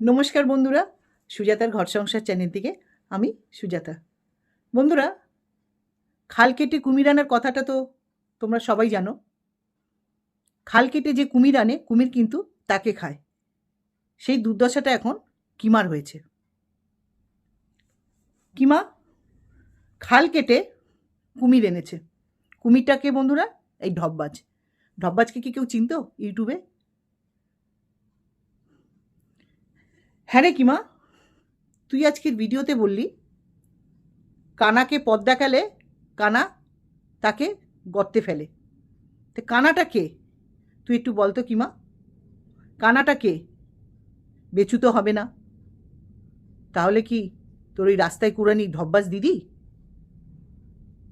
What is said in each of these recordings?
নমস্কার বন্ধুরা, সুজাতার ঘর সংসার চ্যানেল থেকে আমি সুজাতা। বন্ধুরা, খাল কেটে কুমির আনার কথাটা তো তোমরা সবাই জানো। খাল কেটে যে কুমির আনে, কুমির কিন্তু তাকে খায়। সেই দুর্দশাটা এখন কিমার হয়েছে। কিমা খাল কেটে কুমির এনেছে। কুমিরটাকে বন্ধুরা, এই ঢপবাজ। ঢপবাজকে কি কেউ চিনতো ইউটিউবে? হ্যাঁ রে কিমা, তুই আজকের ভিডিওতে বললি কানাকে পথ দেখালে কানা তাকে গর্তে ফেলে। তো কানাটা কে? তুই একটু বলতো কিমা, কানাটা কে? বেচু তো হবে না, তাহলে কি তোর ওই রাস্তায় কুড়ানি ঢব্বাস দিদি?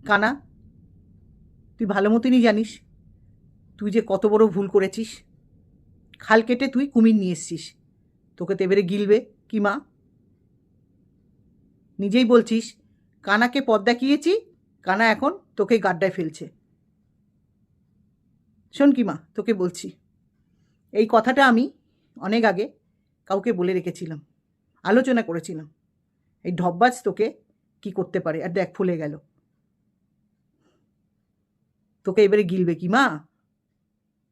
কানা, তুই ভালো মতনই জানিস তুই যে কত বড় ভুল করেছিস। খাল কেটে তুই কুমির নিয়ে এসছিস, তোকে তো এবারে গিলবে কিমা। নিজেই বলছিস কানাকে পথ দেখিয়েছি, কানা এখন তোকে গাড্ডায় ফেলছে। শোন কিমা, তোকে বলছি, এই কথাটা আমি অনেক আগে কাউকে বলে রেখেছিলাম, আলোচনা করেছিলাম। এই ঢব্বাজ তোকে কি করতে পারে, আর দেখ ফুলে গেল। তোকে এবারে গিলবে কি মা,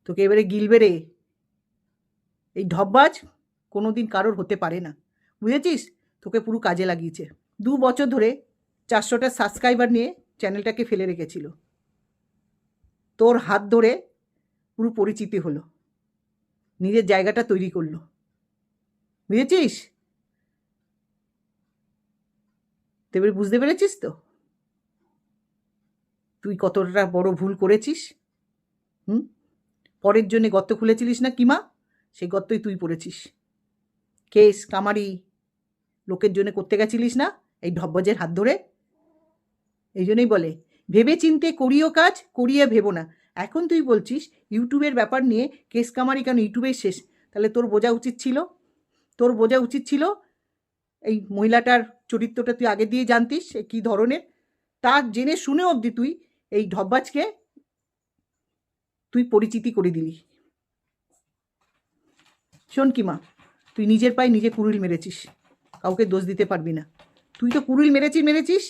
তোকে এবারে গিলবে রে। এই ঢব্বাজ কোনো দিন কারোর হতে পারে না, বুঝেছিস? তোকে পুরো কাজে লাগিয়েছে। 2 বছর ধরে 400টা সাবস্ক্রাইবার নিয়ে চ্যানেলটাকে ফেলে রেখেছিল। তোর হাত ধরে পুরো পরিচিতি হলো, নিজের জায়গাটা তৈরি করলো, বুঝেছিস? তো এবারে বুঝতে পেরেছিস তো তুই কতটা বড় ভুল করেছিস? হুম, পরের জন্যে গর্ত খুলেছিলিস না কিমা, সেই গর্তই তুই পড়েছিস। কেস কামারি লোকের জন্য করতে গেছিলিস না, এই ঢব্বাজের হাত ধরে। এই জন্যই বলে ভেবে চিনতে করিও কাজ, করিয়ে ভেবো না। এখন তুই বলছিস ইউটিউবের ব্যাপার নিয়ে কেস কামারি, কেন ইউটিউবেই শেষ? তাহলে তোর বোঝা উচিত ছিল, তোর বোঝা উচিত ছিল এই মহিলাটার চরিত্রটা তুই আগে দিয়ে জানতিস সে কী ধরনের। তা জেনে শুনে অবধি তুই এই ঢব্বাজকে তুই পরিচিতি করে দিলি। শোন কিমা, তুই নিজের পায়ে নিজে কুড়িল মেরেছিস, কাউকে দোষ দিতে পারবি না। তুই তো কুড়িল মেরেছিস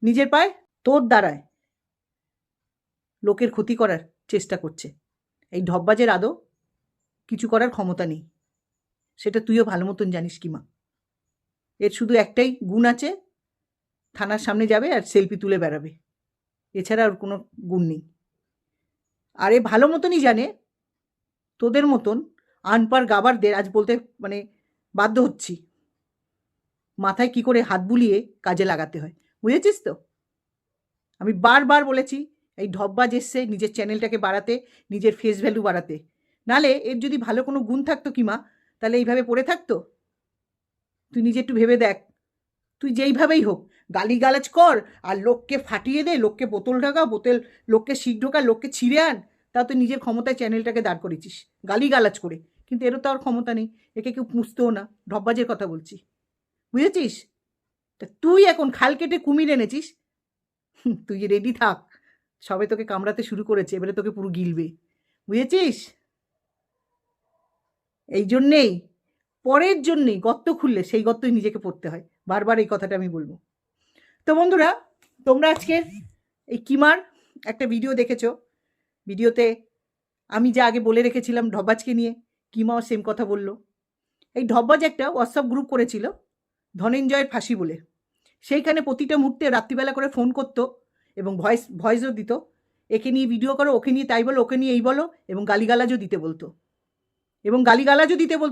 নিজের পায়ে। তোর দ্বারায় লোকের ক্ষতি করার চেষ্টা করছে। এই ঢব্বাজের আদৌ কিছু করার ক্ষমতা নেই, সেটা তুইও ভালো মতন জানিস কিমা। এর শুধু একটাই গুণ আছে, থানার সামনে যাবে আর সেলফি তুলে বেড়াবে, এছাড়া আর কোনো গুণ নেই। আর এ ভালো মতনই জানে তোদের মতন আনপার গাবারদের আজ বলতে মানে বাধ্য হচ্ছি মাথায় কি করে হাত বুলিয়ে কাজে লাগাতে হয়, বুঝেছিস তো? আমি বারবার বলেছি এই ঢব্বাজ এসছে নিজের চ্যানেলটাকে বাড়াতে, নিজের ফেস ভ্যালু বাড়াতে। নালে এর যদি ভালো কোনো গুণ থাকতো কিমা, তাহলে এইভাবে পড়ে থাকতো? তুই নিজে একটু ভেবে দেখ, তুই যেইভাবেই হোক গালিগালাজ কর আর লোককে ফাটিয়ে দে, লোককে বোতল ঢাকা, লোককে শিক ঢোকা, লোককে ছিঁড়ে আন, তাও তুই নিজের ক্ষমতায় চ্যানেলটাকে দাঁড় করেছিস গালিগালাজ করে। কিন্তু এরও তো আর ক্ষমতা নেই, একে কেউ পুষতেও না। ঢব্বাজের কথা বলছি, বুঝেছিস? তা তুই এখন খাল কেটে কুমির এনেছিস, তুই রেডি থাক, সবে তোকে কামড়াতে শুরু করেছে, এবারে তোকে পুরো গিলবে, বুঝেছিস? এই জন্যেই পরের জন্যেই গর্ত খুললে সেই গর্তই নিজেকে পড়তে হয়, বারবার এই কথাটা আমি বলবো। তো বন্ধুরা, তোমরা আজকে এই কিমার একটা ভিডিও দেখেছো। ভিডিওতে আমি যা আগে বলে রেখেছিলাম ঢব্বাজকে নিয়ে, কিমাও সেম কথা বললো। এই ঢব্বাজ একটা হোয়াটসঅ্যাপ গ্রুপ করেছিল ধনঞ্জয়ের ফাঁসি বলে, সেইখানে প্রতিটা মুহূর্তে রাত্রিবেলা করে ফোন করতো এবং ভয়েসও দিত, একে নিয়ে ভিডিও করো, ওকে নিয়ে তাই বলো, ওকে নিয়ে এই বলো, এবং গালিগালাজও দিতে বলতো,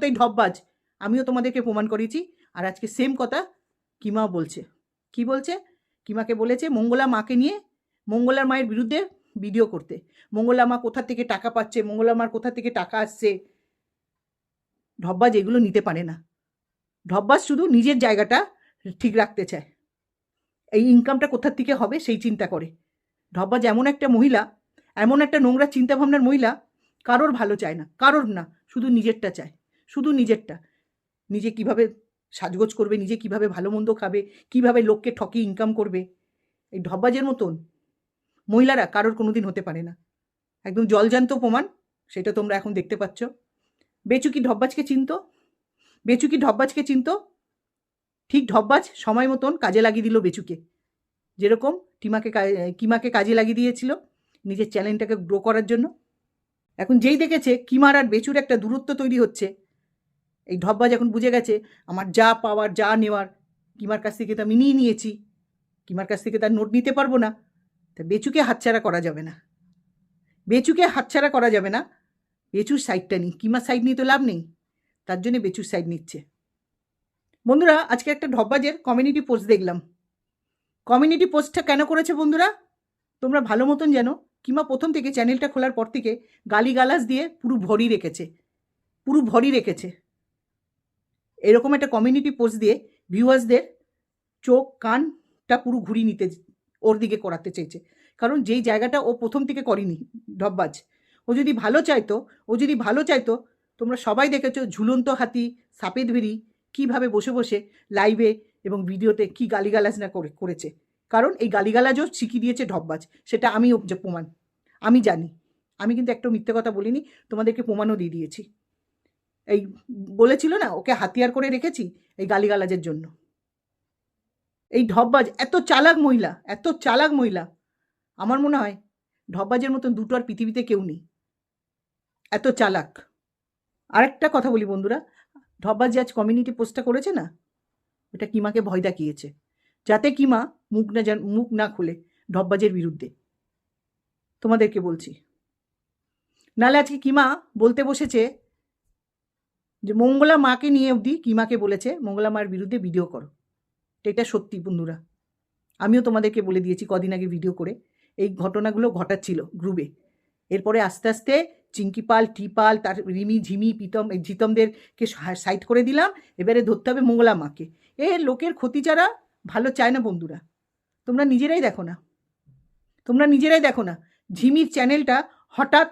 এই ঢব্বাজ। আমিও তোমাদেরকে প্রমাণ করেছি। আর আজকে সেম কথা কিমাও বলছে। কি বলছে? কিমাকে বলেছে মঙ্গলা মাকে নিয়ে মঙ্গলার মায়ের বিরুদ্ধে ভিডিও করতে। মঙ্গলা মা কোথা থেকে টাকা পাচ্ছে, মঙ্গলা মার কোথা থেকে টাকা আসছে। ঢব্বাজ এগুলো নিতে পারে না। ঢব্বাজ শুধু নিজের জায়গাটা ঠিক রাখতে চায়, এই ইনকামটা কোথার থেকে হবে সেই চিন্তা করে। ঢব্বাজ এমন একটা মহিলা, এমন একটা নোংরা চিন্তাভাবনার মহিলা, কারোর ভালো চায় না, কারোর না, শুধু নিজেরটা চায়, শুধু নিজেরটা। নিজে কিভাবে সাজগোজ করবে, নিজে কিভাবে ভালো মন্দ খাবে, কিভাবে লোককে ঠকিয়ে ইনকাম করবে, এই ঢব্বাজের মতন মহিলারা কারোর কোনো দিন হতে পারে না। একদম জলজান্ত প্রমাণ, সেটা তোমরা এখন দেখতে পাচ্ছ। বেচু কি ঢব্বাজকে চিনতো? বেচু কি ঢপবাজকে চিনতো? ঠিক ঢপবাজ সময় মতন কাজে লাগিয়ে দিল বেচুকে, যেরকম কিমাকে কাজে লাগিয়ে দিয়েছিল নিজের চ্যানেলটাকে গ্রো করার জন্য। এখন যেই দেখেছে কিমার আর বেচুর একটা দূরত্ব তৈরি হচ্ছে, এই ঢপবাজ এখন বুঝে গেছে আমার যা পাওয়ার যা নেওয়ার কিমার কাছ থেকে তো আমি নিয়ে নিয়েছি, কিমার কাছ থেকে তার নোট নিতে পারবো না, তা বেচুকে হাতছাড়া করা যাবে না, বেচুকে হাতছাড়া করা যাবে না। বেচুর সাইডটা নিই, কিমার সাইড নিয়ে তো লাভ নেই, তার জন্য বেচুর সাইড নিচ্ছে। বন্ধুরা, আজকে একটা ঢপবাজের কমিউনিটি পোস্ট দেখলাম। কমিউনিটি পোস্টটা কেন করেছে বন্ধুরা তোমরা ভালো মতন জানো। কিমা প্রথম থেকে চ্যানেলটা খোলার পর থেকে গালিগালাজ দিয়ে পুরো ভরি রেখেছে। এরকম একটা কমিউনিটি পোস্ট দিয়ে ভিউয়ার্সদের চোখ কানটা পুরো ঘুরিয়ে নিতে ওর দিকে করাতে চেয়েছে। কারণ যেই জায়গাটা ও প্রথম থেকে করেনি ঢপবাজ, ও যদি ভালো চাইতো তোমরা সবাই দেখেছো ঝুলন্ত হাতি সাপেদ ভেরি কীভাবে বসে বসে লাইভে এবং ভিডিওতে কি গালিগালাজ না করেছে। কারণ এই গালিগালাজও শিখিয়ে দিয়েছে ঢপবাজ, সেটা আমি প্রমাণ, আমি জানি। আমি কিন্তু একটা মিথ্যে কথা বলিনি, তোমাদেরকে প্রমাণও দিয়ে দিয়েছি। এই বলেছিল না ওকে হাতিয়ার করে রেখেছি এই গালিগালাজের জন্য। এই ঢপবাজ এত চালাক মহিলা, আমার মনে হয় ঢপবাজের মতন দুটো আর পৃথিবীতে কেউ নেই, এত চালাক। আরেকটা কথা বলি বন্ধুরা, ঢপবাজ যে আজ কমিউনিটি পোস্টটা করেছে না, ওটা কিমাকে ভয় দেখিয়েছে, যাতে কিমা মুখ না খুলে ঢপবাজের বিরুদ্ধে। তোমাদেরকে বলছি, নাহলে আজকে কিমা বলতে বসেছে যে মঙ্গলা মাকে নিয়ে অবধি কিমাকে বলেছে মঙ্গলা মার বিরুদ্ধে ভিডিও করো। এটা সত্যি বন্ধুরা, আমিও তোমাদেরকে বলে দিয়েছি কদিন আগে ভিডিও করে, এই ঘটনাগুলো ঘটাচ্ছিল গ্রুপে। এরপরে আস্তে আস্তে চিঙ্কি পাল, টিপাল, তার রিমি, ঝিমি, জিতমদেরকে সাইড করে দিলাম। এবারে ধরতে হবে মঙ্গলা মাকে। লোকের ক্ষতি যারা ভালো চায় না বন্ধুরা, তোমরা নিজেরাই দেখো না। ঝিমির চ্যানেলটা হঠাৎ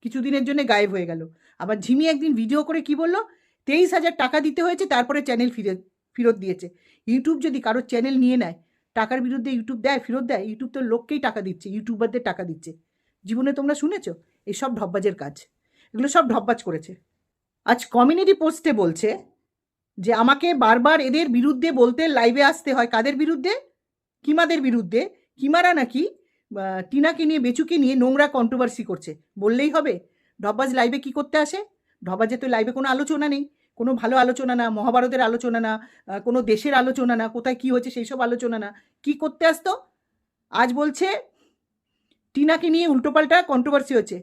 কিছুদিনের জন্য গায়েব হয়ে গেল। আবার ঝিমি একদিন ভিডিও করে কি বলল, 23,000 টাকা দিতে হয়েছে তারপরে চ্যানেল ফেরত দিয়েছে। ইউটিউব যদি কারোর চ্যানেল নিয়ে নেয় টাকার বিরুদ্ধে ইউটিউব ফেরত দেয়? ইউটিউব তো লোককেই টাকা দিচ্ছে, ইউটিউবারদের টাকা দিচ্ছে। জীবনে তোমরা শুনেছো? এই সব ঢপবাজের কাজ, এগুলো সব ঢপবাজ করেছে। আজ কমিউনিটি পোস্টে বলছে যে আমাকে বারবার এদের বিরুদ্ধে বলতে লাইভে আসতে হয়। কাদের বিরুদ্ধে? কিমাদের বিরুদ্ধে। কিমারা নাকি টিনাকে নিয়ে, বেচুকে নিয়ে নোংরা কন্ট্রোভার্সি করছে। বললেই হবে? ঢপবাজ লাইভে কি করতে আসে? ঢপবাজের তো লাইভে কোনো আলোচনা নেই, কোনো ভালো আলোচনা না, মহাভারতের আলোচনা না, কোনো দেশের আলোচনা না, কোথায় কি হয়েছে সেই সব আলোচনা না। কি করতে আসতো? আজ বলছে টিনাকে নিয়ে উল্টোপাল্টা কন্ট্রোভার্সি হচ্ছে।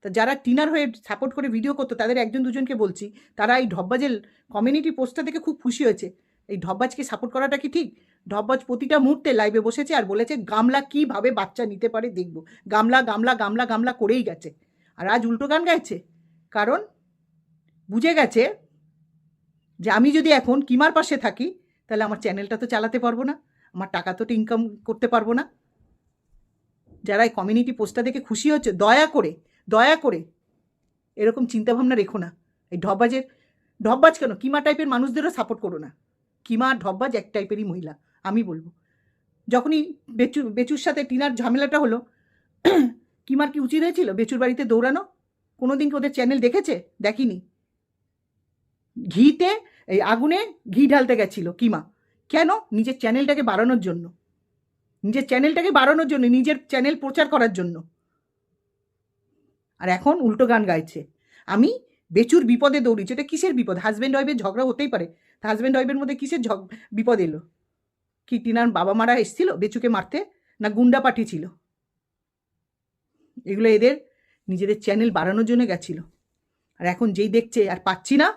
তা যারা টিনার হয়ে সাপোর্ট করে ভিডিও করতো তাদের একজন দুজনকে বলছি, তারা এই ঢপবাজের কমিউনিটি পোস্টটা দেখে খুব খুশি হয়েছে। এই ঢপবাজকে সাপোর্ট করাটা কি ঠিক? ঢপবাজ প্রতিটা মুহূর্তে লাইভে বসেছে আর বলেছে গামলা কীভাবে বাচ্চা নিতে পারে দেখব। গামলা করেই গেছে। আর আজ উল্টো গান গাইছে, কারণ বুঝে গেছে যে আমি যদি এখন কিমার পাশে থাকি তাহলে আমার চ্যানেলটা তো চালাতে পারবো না, আমার টাকা তো ইনকাম করতে পারবো না। যারা এই কমিউনিটি পোস্টটা দেখে খুশি হচ্ছে, দয়া করে এরকম চিন্তাভাবনা রেখো না। এই ঢপবাজ কেন, কিমা টাইপের মানুষদেরও সাপোর্ট করো না। কিমা আর ঢপবাজ এক টাইপেরই মহিলা, আমি বলবো। যখনই বেচুর সাথে টিনার ঝামেলাটা হলো, কিমার কি উচিত হয়েছিল বেচুর বাড়িতে দৌড়ানো? কোনো দিন কি ওদের চ্যানেল দেখেছে? দেখিনি। আগুনে ঘি ঢালতে গেছিল কিমা, কেন? নিজের চ্যানেলটাকে বাড়ানোর জন্য, নিজের চ্যানেল প্রচার করার জন্য। আর এখন উল্টো গান গাইছে, আমি বেচুর বিপদে দৌড়িয়েছি। এটা কিসের বিপদ? হাজব্যান্ড ওয়াইফের ঝগড়া হতেই পারে, হাজব্যান্ড ওয়াইফের মধ্যে কিসের বিপদ এলো? কি টিনার বাবা মারা এসেছিল বেচুকে মারতে, না গুন্ডা পাঠিয়েছিল? এগুলো এদের নিজেদের চ্যানেল বাড়ানোর জন্য গেছিল। আর এখন যেই দেখছে আর পাচ্ছি না,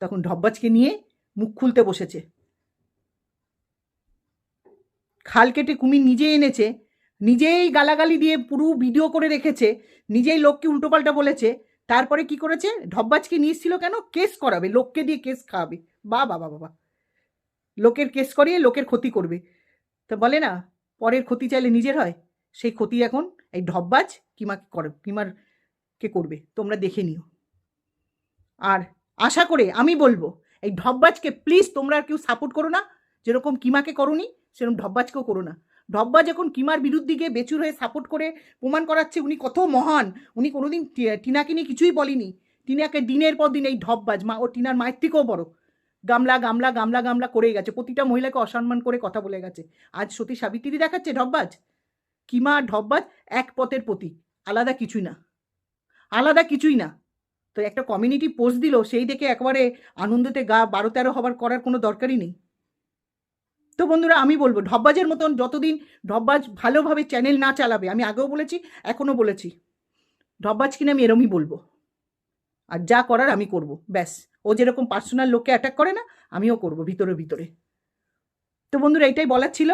তখন ঢপবাজকে নিয়ে মুখ খুলতে বসেছে। খাল কেটে কুমির নিজেই এনেছে, নিজেই গালাগালি দিয়ে পুরো ভিডিও করে রেখেছে, নিজেই লোককে উল্টোপাল্টা বলেছে। তারপরে কি করেছে? ঢপবাজকে নিয়ে এসেছিল কেন? কেস করাবে, লোককে দিয়ে কেস খাওয়াবে। বাবা, লোকের কেস করিয়ে লোকের ক্ষতি করবে। তা বলে না, পরের ক্ষতি চাইলে নিজের হয়। সেই ক্ষতি এখন এই ঢপবাজ কিমারকে করবে, তোমরা দেখে নিও। আর আশা করে আমি বলবো, এই ঢপবাজকে প্লিজ তোমরা আর কেউ সাপোর্ট করো না। যেরকম কিমাকে করোনি সেরকম ঢপবাজকেও করো না। ঢপবাজ এখন কিমার বিরুদ্ধে গিয়ে বেচুর হয়ে সাপোর্ট করে প্রমাণ করাচ্ছে উনি কত মহান। উনি কোনোদিন টিনাকে নিয়ে কিছুই বলেনি। টিনাকে দিনের পর দিন এই ঢপবাজ ও টিনার মায়ের থেকেও বড় গামলা গামলা গামলা গামলা করেই গেছে, প্রতিটা মহিলাকে অসম্মান করে কথা বলে গেছে। আজ সতী সাবিত্রী দেখাচ্ছে ঢপবাজ। কিমা আর ঢপবাজ এক পথের প্রতীক, আলাদা কিছুই না, আলাদা কিছুই না। তো একটা কমিউনিটি পোস্ট দিল, সেই দেখে একবারে আনন্দতে গা 12-13 হবার করার কোনো দরকারই নেই। তো বন্ধুরা, আমি বলবো ঢপবাজের মতন যতদিন ঢপবাজ ভালোভাবে চ্যানেল না চালাবে, আমি আগেও বলেছি এখনও বলেছি, ঢপবাজ কিনা আমি এরমই বলবো, আর যা করার আমি করব, ব্যাস। ও যেরকম পার্সোনাল লোককে অ্যাটাক করে না, আমিও করব ভিতরে ভিতরে। তো বন্ধুরা, এটাই বলার ছিল।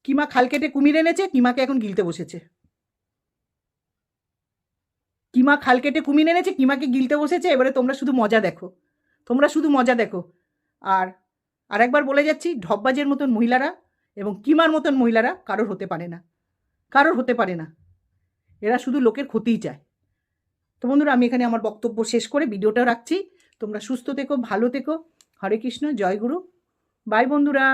কিমা খাল কেটে কুমির এনেছে, কিমাকে এখন গিলতে বসেছে। কিমা খাল কেটে কুমির এনেছে, কিমাকে গিলতে বসেছে। এবারে তোমরা শুধু মজা দেখো, তোমরা শুধু মজা দেখো। আর আরেকবার বলে যাচ্ছি, ঢপবাজের মতন মহিলারা এবং কিমার মতন মহিলারা কারোর হতে পারে না, কারোর হতে পারে না। এরা শুধু লোকের ক্ষতিই চায়। তো বন্ধুরা, আমি এখানে আমার বক্তব্য শেষ করে ভিডিওটা রাখছি। তোমরা সুস্থ থেকো, ভালো থেকো। হরে কৃষ্ণ, জয় গুরু। বাই বন্ধুরা।